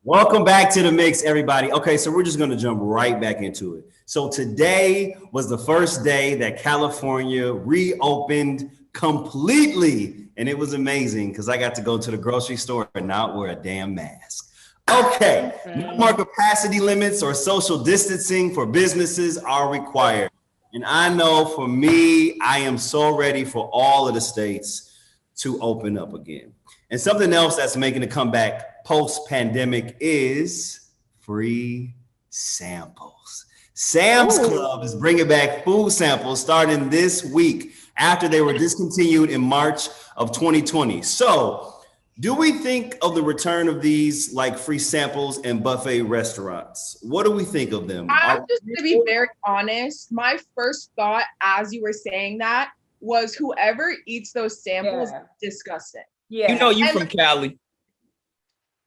Welcome back to the mix, everybody. Okay, so we're just going to jump right back into it. So today was the first day that California reopened completely, and it was amazing because I got to go to the grocery store and not wear a damn mask. Okay, no more capacity limits or social distancing for businesses are required. And I know for me, I am so ready for all of the states to open up again. And something else that's making a comeback post-pandemic is free samples. Sam's Club is bringing back food samples starting this week after they were discontinued in March of 2020. So, do we think of the return of these like free samples in buffet restaurants? What do we think of them? I'm just to be very honest, my first thought as you were saying that was whoever eats those samples disgusting. Yeah. You know you from Cali.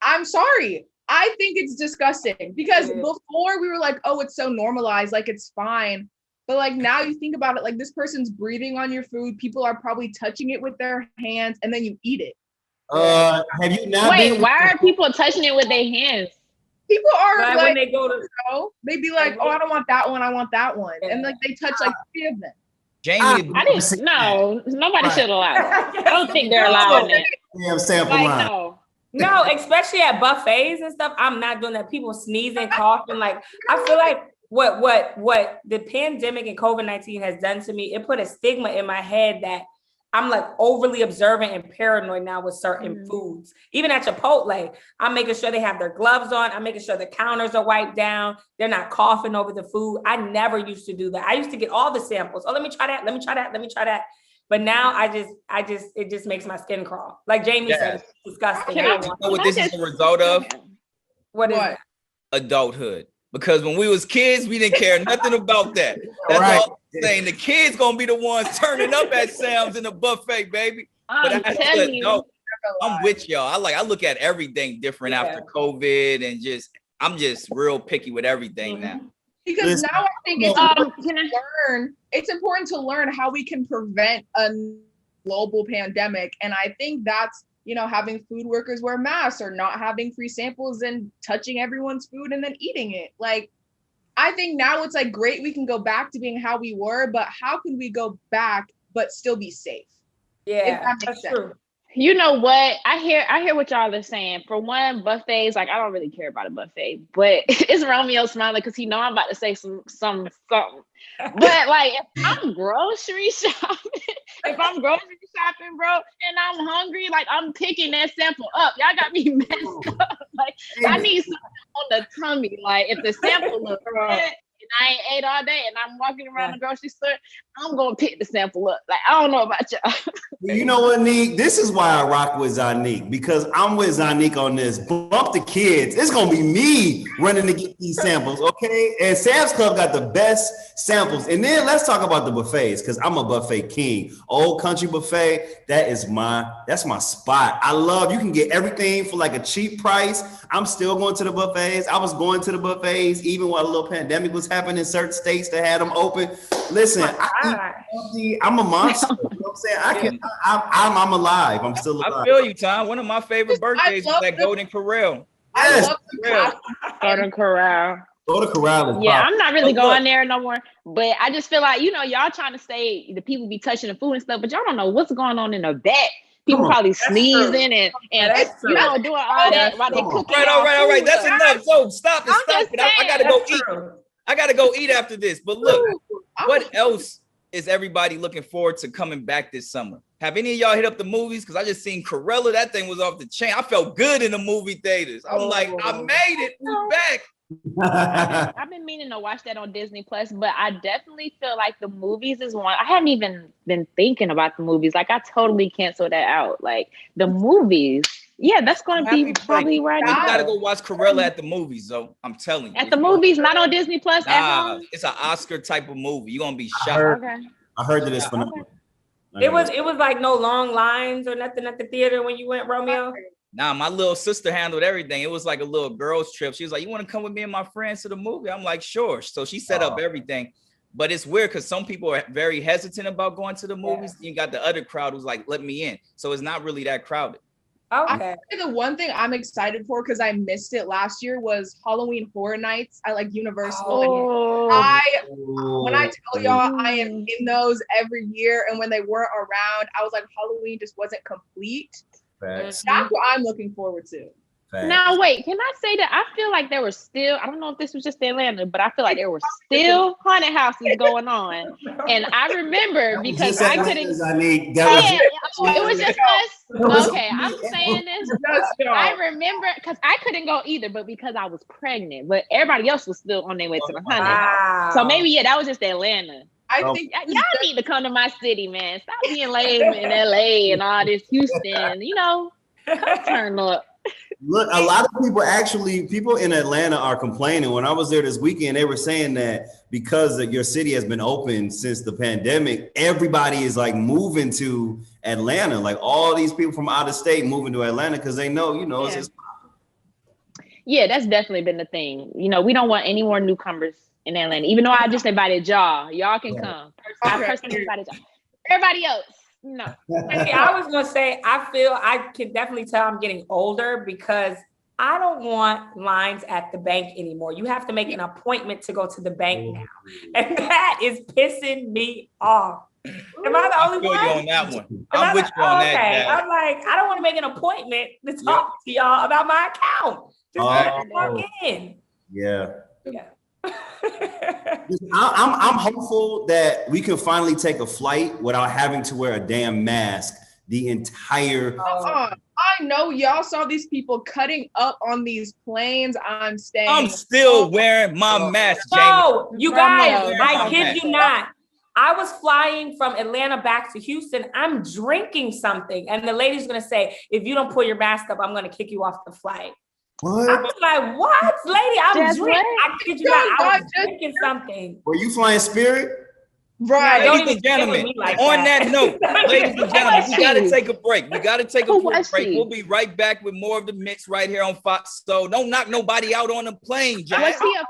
I'm sorry. I think it's disgusting because before we were like, oh, it's so normalized, like it's fine. But like now you think about it, like this person's breathing on your food. People are probably touching it with their hands and then you eat it. Have you not Wait, why are people touching it with their hands? People are like when they go to, they'd be like, oh, I don't want that one, I want that one. And like they touch like 3 of them. Jamie, I didn't. No, nobody should allow it. I don't think they're allowing it. Damn sample Like, line. no, especially at buffets and stuff. I'm not doing that. People sneezing, coughing. Like I feel like what the pandemic and COVID-19 has done to me, it put a stigma in my head that I'm like overly observant and paranoid now with certain foods. Even at Chipotle, I'm making sure they have their gloves on. I'm making sure the counters are wiped down. They're not coughing over the food. I never used to do that. I used to get all the samples. Oh, let me try that. Let me try that. Let me try that. But now it just makes my skin crawl. Like Jamie said, it's disgusting. you know what this is a result of? What is it? Adulthood. Because when we was kids, we didn't care nothing about that. That's Right. all I'm saying. The kids gonna be the ones turning up at Sam's in the buffet, baby. I'm as telling an you. adult, I'm with y'all. I look at everything different after COVID and I'm just real picky with everything now. Because Listen, now I think it's important to learn how we can prevent a global pandemic. And I think that's, having food workers wear masks or not having free samples and touching everyone's food and then eating it. Like, I think now it's like great we can go back to being how we were, but how can we go back but still be safe? Yeah, If that makes that's sense. true. You know what? I hear what y'all are saying. For one, buffets, like I don't really care about a buffet, but it's Romeo smiling because he know I'm about to say something. But like if I'm grocery shopping, bro, and I'm hungry, like I'm picking that sample up. Y'all got me messed up. Like I need something on the tummy. Like if the sample looks good and I ain't ate all day and I'm walking around the grocery store, I'm gonna pick the sample up. Like I don't know about y'all. You know what, Neek? This is why I rock with Zanique because I'm with Zanique on this. Bump the kids. It's gonna be me running to get these samples, okay? And Sam's Club got the best samples. And then let's talk about the buffets because I'm a buffet king. Old Country Buffet, that's my spot. I love you can get everything for like a cheap price. I'm still going to the buffets. I was going to the buffets even while a little pandemic was happening in certain states that had them open. Listen, I'm a monster. You know what I'm saying? I'm alive. I'm still alive. I feel you, Tom. One of my favorite birthdays was that Golden Corral. I Yes. love the Golden Corral. Go to Corral. Yeah, I'm not really going there no more. But I just feel like, y'all trying to say the people be touching the food and stuff, but y'all don't know what's going on in the back. People probably sneezing and doing all that while they cooking. All right. That's enough. So stop it. I gotta go eat. True. I gotta go eat after this. But look, what else is everybody looking forward to coming back this summer? Have any of y'all hit up the movies? Because I just seen Cruella. That thing was off the chain. I felt good in the movie theaters. I'm like, I made it. We're back. I've been meaning to watch that on Disney Plus, but I definitely feel like the movies is one. I hadn't even been thinking about the movies. Like I totally canceled that out. Like the movies. Yeah, that's going to be probably right You now. gotta go watch Cruella at the movies, though. I'm telling you. At the movies, not on Disney Plus. At home. It's an Oscar type of movie. You're gonna be shocked. I heard that it's phenomenal. It was like no long lines or nothing at the theater when you went, Romeo. Nah, my little sister handled everything. It was like a little girls trip. She was like, "You want to come with me and my friends to the movie?" I'm like, "Sure." So she set up everything. But it's weird because some people are very hesitant about going to the movies. You got the other crowd who's like, "Let me in." So it's not really that crowded. Okay. The one thing I'm excited for, because I missed it last year, was Halloween Horror Nights at like Universal. Oh, When I tell y'all I am in those every year, and when they weren't around, I was like, Halloween just wasn't complete. Facts. That's what I'm looking forward to. Facts. now wait, can I say that I feel like there were still, I don't know if this was just Atlanta, but I feel like there were still haunted houses going on. And I remember because I couldn't, it was just us. Okay, I'm saying this. I remember because I couldn't go either, but because I was pregnant, but everybody else was still on their way to the haunted house. So maybe, yeah, that was just Atlanta. I think Y'all need to come to my city, man. Stop being lame in LA and all this Houston, turn up. Look, a lot of people in Atlanta are complaining. When I was there this weekend, they were saying that because your city has been open since the pandemic, everybody is like moving to Atlanta. Like all these people from out of state moving to Atlanta because they know, it's just. Yeah, that's definitely been the thing. We don't want any more newcomers in Atlanta, even though I just invited y'all. Y'all can come. I personally invited y'all. Everybody else, no. I was gonna say, I can definitely tell I'm getting older because I don't want lines at the bank anymore. You have to make an appointment to go to the bank now, and that is pissing me off. Am I the only one? I feel you on that one. I'm with you on that. Okay, I'm like, I don't want to make an appointment to talk to y'all about my account. Just walk in. Yeah. I'm hopeful that we can finally take a flight without having to wear a damn mask the entire. I know y'all saw these people cutting up on these planes. I'm still wearing my mask. No, you guys, I kid you not. I was flying from Atlanta back to Houston. I'm drinking something, and the lady's gonna say, "If you don't pull your mask up, I'm gonna kick you off the flight." What? I'm like, what, lady? I'm drinking. I kid you not. I was drinking something. Were you flying Spirit? Right. Ladies and gentlemen, on that note, ladies and gentlemen, we got to take a break. We'll be right back with more of the mix right here on Fox. So don't knock nobody out on the plane, Jack. Was he a